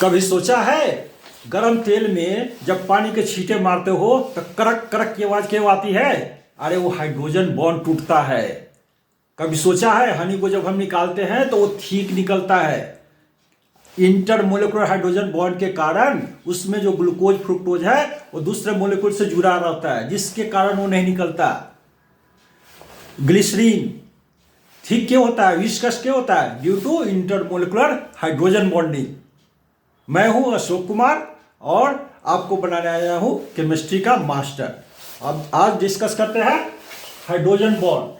कभी सोचा है गरम तेल में जब पानी के छींटे मारते हो तो करक करक की आवाज क्यों आती है? अरे वो हाइड्रोजन बॉन्ड टूटता है। कभी सोचा है हनी को जब हम निकालते हैं तो वो ठीक निकलता है। इंटरमोलिकुलर हाइड्रोजन बॉन्ड के कारण उसमें जो ग्लूकोज फ्रुक्टोज है वो दूसरे मोलिक्यूल से जुड़ा रहता है, जिसके कारण वो नहीं निकलता। ग्लिसरीन ठीक क्यों होता है, विस्कस क्यों होता है? Due to intermolecular hydrogen bonding. मैं हूं अशोक कुमार और आपको बनाने आया हूं केमिस्ट्री का मास्टर। अब आज डिस्कस करते हैं हाइड्रोजन बॉन्ड।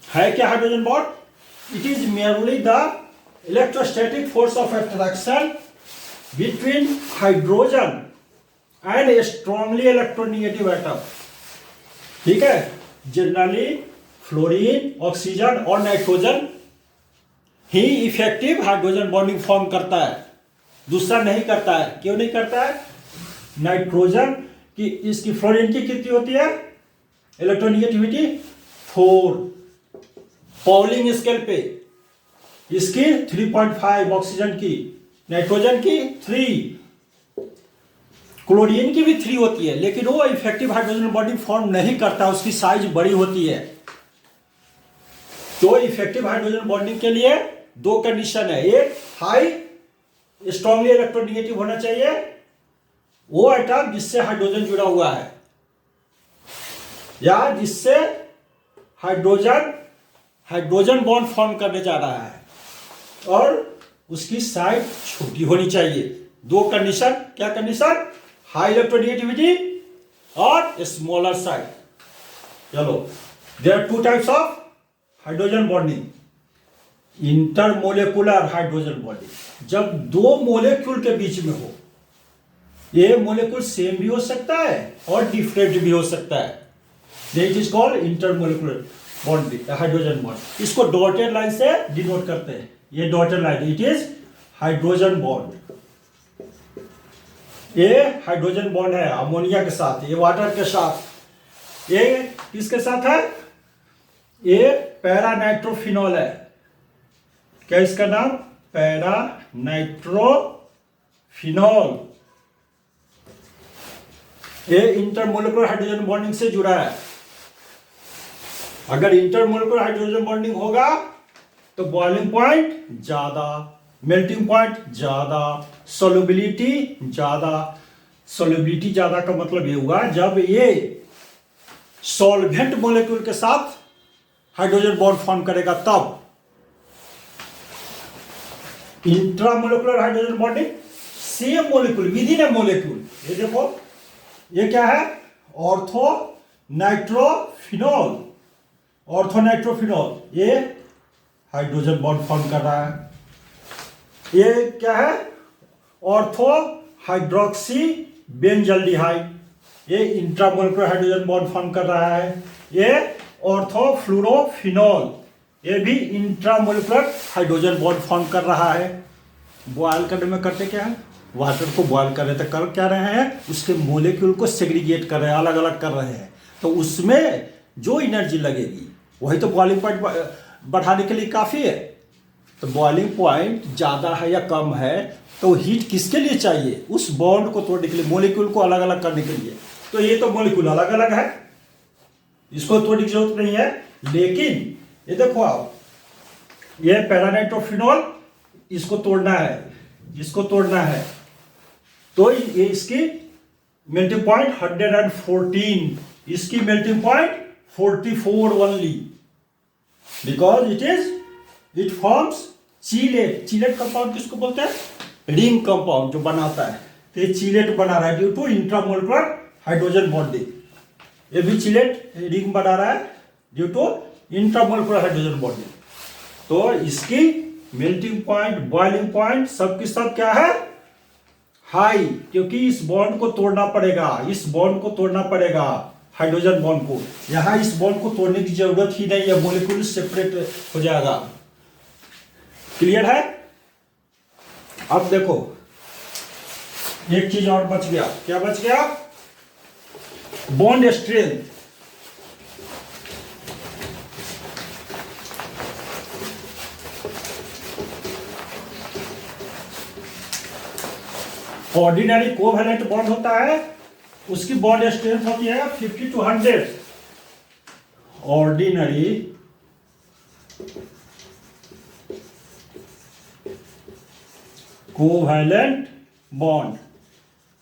है क्या hydrogen bond? It is merely the electrostatic force of attraction between hydrogen and A strongly electronegative atom. ठीक है, जनरली फ्लोरीन, ऑक्सीजन और नाइट्रोजन ही इफेक्टिव हाइड्रोजन बॉन्डिंग फॉर्म करता है, दूसरा नहीं करता है। क्यों नहीं करता है? नाइट्रोजन की इसकी फ्लोरीन की कितनी होती है इलेक्ट्रोनेगेटिविटी? 4। पॉलिंग स्केल पे इसकी 3.5, ऑक्सीजन की, नाइट्रोजन की 3, क्लोरीन की भी 3 होती है, लेकिन वो इफेक्टिव हाइड्रोजन बॉन्डिंग फॉर्म नहीं करता, उसकी साइज बड़ी होती है। तो इफेक्टिव हाइड्रोजन बॉन्डिंग के लिए 2 कंडीशन है। एक, हाई स्ट्रांगली इलेक्ट्रोनेगेटिव होना चाहिए, वो एटम जिससे हाइड्रोजन जुड़ा हुआ है या जिससे हाइड्रोजन बॉन्ड फॉर्म करने जा रहा है, और उसकी साइज छोटी होनी चाहिए। 2 कंडीशन। क्या कंडीशन? हाई इलेक्ट्रोनेगेटिविटी और स्मॉलर साइज। चलो, there are 2 types of hydrogen bonding. Intermolecular hydrogen bonding, जब 2 मोलेक्यूल के बीच में हो, ये मोलेक्यूल सेम भी हो सकता है और डिफरेंट भी हो सकता है। It is called intermolecular bonding hydrogen bond. इसको डॉटेड लाइन से डिनोट करते हैं। ये dotted line, it is hydrogen bond. ये हाइड्रोजन बॉन्ड है अमोनिया के साथ, ये वाटर के साथ, ये किसके साथ है? ये पैरा नाइट्रोफिनॉल है। क्या इसका नाम? Para nitrophenol. ये इंटरमोलिकुलर हाइड्रोजन बॉन्डिंग से जुड़ा है। अगर इंटरमोलिकुलर हाइड्रोजन बॉन्डिंग होगा तो बॉइलिंग पॉइंट ज्यादा, मेल्टिंग पॉइंट ज्यादा, सोल्युबिलिटी ज्यादा। सोल्युबिलिटी ज्यादा का मतलब ये हुआ जब ये सॉल्वेंट मोलेक्यूल के साथ हाइड्रोजन बॉन्ड फॉर्म करेगा तब। Intramolecular hydrogen bonding, same molecule with in A molecule. ये देखो, ये क्या है? Ortho nitrophenol. ऑर्थो नाइट्रोफिनॉल ये हाइड्रोजन बॉन्ड फॉर्म कर रहा है। ये क्या है? ऑर्थो हाइड्रोक्सी बेंजल्डिहाइड, ये इंट्रामोलिकुलर हाइड्रोजन बॉन्ड फॉर्म कर रहा है। ये ऑर्थो फ्लोरोफिनॉल, ये भी इंट्रामोलिकुलर हाइड्रोजन बॉन्ड फॉर्म कर रहा है। बॉयल करने में करते क्या है? वाटर को बॉयल कर रहे थे, कर क्या रहे हैं? उसके मोलेक्यूल को सेग्रीगेट कर रहे हैं, अलग अलग कर रहे हैं। तो उसमें जो एनर्जी लगेगी वही तो बॉइलिंग पॉइंट बढ़ाने के लिए काफ़ी है। तो बॉइलिंग पॉइंट ज़्यादा है या कम है तो हीट किसके लिए चाहिए? उस बॉन्ड को तोड़ने के लिए, मोलेक्यूल को अलग अलग करने के लिए। तो ये तो मोलेक्यूल अलग अलग है, इसको तोड़ने की जरूरत नहीं है। लेकिन ये देखो आप, ये पैरानाइट्रोफिनॉल, इसको तोड़ना है, इसको तोड़ना है, तो ये इसकी मेल्टिंग पॉइंट 114, इसकी melting point 44 only, because it forms चीलेट। चीलेट compound किसको बोलते हैं? रिंग कंपाउंड जो बनाता है। तो ये चीलेट बना रहा है due to intramolecular hydrogen bonding. ये भी चीलेट रिंग बना रहा है due to intramolecular hydrogen bonding. तो इसकी मेल्टिंग पॉइंट, बॉइलिंग पॉइंट सब के सब क्या है? हाई, क्योंकि इस बॉन्ड को तोड़ना पड़ेगा, इस बॉन्ड को तोड़ना पड़ेगा, हाइड्रोजन बॉन्ड को। यहां इस बॉन्ड को तोड़ने की जरूरत ही नहीं है, मॉलिक्यूल सेपरेट हो जाएगा। क्लियर है? अब देखो, एक चीज और बच गया। क्या बच गया? Bond strength. Ordinary covalent bond होता है, उसकी बॉन्ड स्ट्रेंथ होती है 50 to 100। ऑर्डिनरी कोवैलेंट बॉन्ड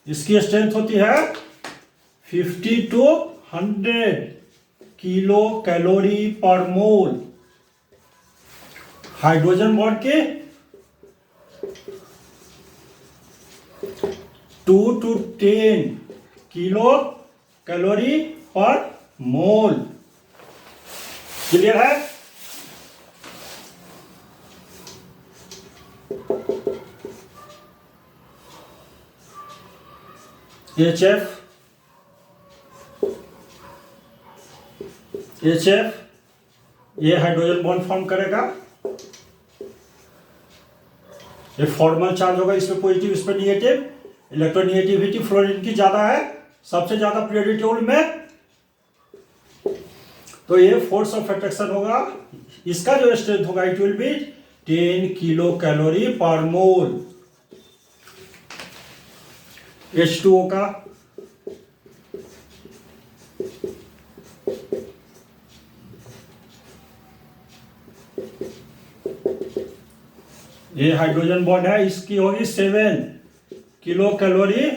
इसकी स्ट्रेंथ होती है 50 to 100 kilo calorie per mole. Hydrogen bond के 2 to 10 kilo calorie per mole. Clear है? HF ये हाइड्रोजन बॉन्ड फॉर्म करेगा, ये फॉर्मल चार्ज होगा, इसमें पॉजिटिव इसमें निगेटिव। इलेक्ट्रोनेगेटिविटी फ्लोरीन की ज्यादा है, सबसे ज्यादा पीरियोडिक टेबल में, तो ये फोर्स ऑफ अट्रैक्शन होगा। इसका जो स्ट्रेंथ होगा it will be 10 kilo calorie per mole. H2O का ये हाइड्रोजन बॉन्ड है, इसकी होगी 7 किलो कैलोरी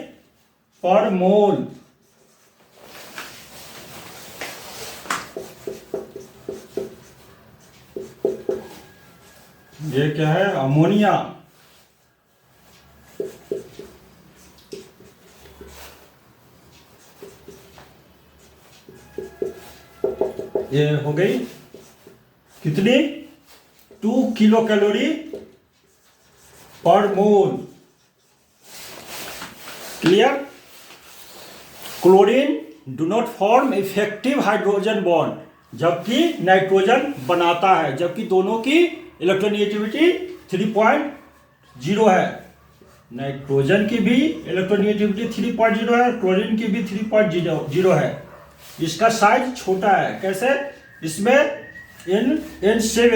पर मोल। ये क्या है? अमोनिया। ये हो गई कितनी? 2 kilo calorie per mole. Clear? Chlorine do not form effective hydrogen bond, जबकि नाइट्रोजन बनाता है, जबकि दोनों की इलेक्ट्रोनेगेटिविटी 3.0 है। नाइट्रोजन की भी इलेक्ट्रोनेगेटिविटी 3.0 है, क्लोरीन की भी 3.0 है। इसका साइज छोटा है। कैसे? इसमें N7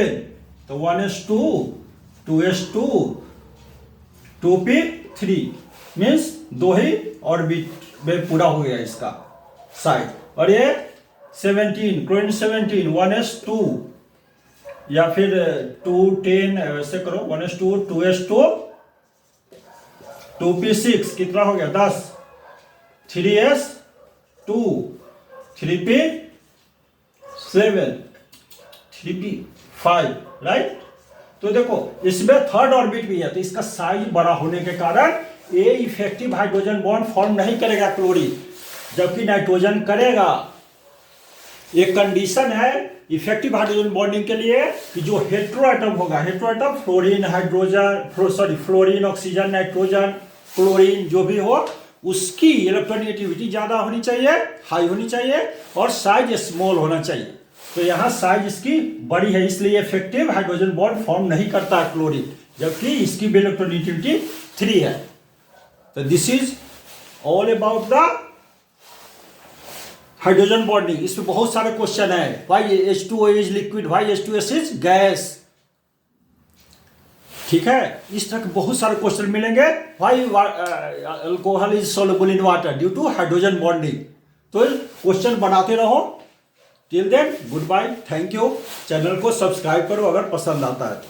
तो 1s2 2s2 2p3 मीन्स 2 ही ऑर्बिट में पूरा हो गया इसका साइज। और ये 17 क्लोरीन 17 1s2 या फिर 210 ऐसे करो, 1s2 2s2 2p6 कितना हो गया? 10 3s2 3p7 3p5 राइट। तो देखो इसमें थर्ड ऑर्बिट भी है, तो इसका साइज बड़ा होने के कारण ये इफेक्टिव हाइड्रोजन बॉन्ड फॉर्म नहीं करेगा क्लोरीन, जबकि नाइट्रोजन करेगा। एक कंडीशन है इफेक्टिव हाइड्रोजन बॉन्डिंग के लिए कि जो हेटेरो एटम होगा, hetero atom fluorine hydrogen fluorine oxygen nitrogen chlorine जो भी हो, उसकी इलेक्ट्रोनेगेटिविटी ज्यादा होनी चाहिए, हाई होनी चाहिए, और साइज स्मॉल होना चाहिए। तो यहाँ साइज इसकी बड़ी है, इसलिए इफेक्टिव हाइड्रोजन बॉन्ड फॉर्म नहीं करता है क्लोरीन, जबकि इसकी भी इलेक्ट्रोनेगेटिविटी 3 है। तो this is all about the hydrogen bonding. इसमें बहुत सारे क्वेश्चन है। Why H2O is liquid, why H2S is gas. ठीक है, इस तरह के बहुत सारे क्वेश्चन मिलेंगे। Why alcohol is soluble in water due to hydrogen bonding. तो क्वेश्चन बनाते रहो। Till then goodbye, thank you. Channel को सब्सक्राइब करो अगर पसंद आता है।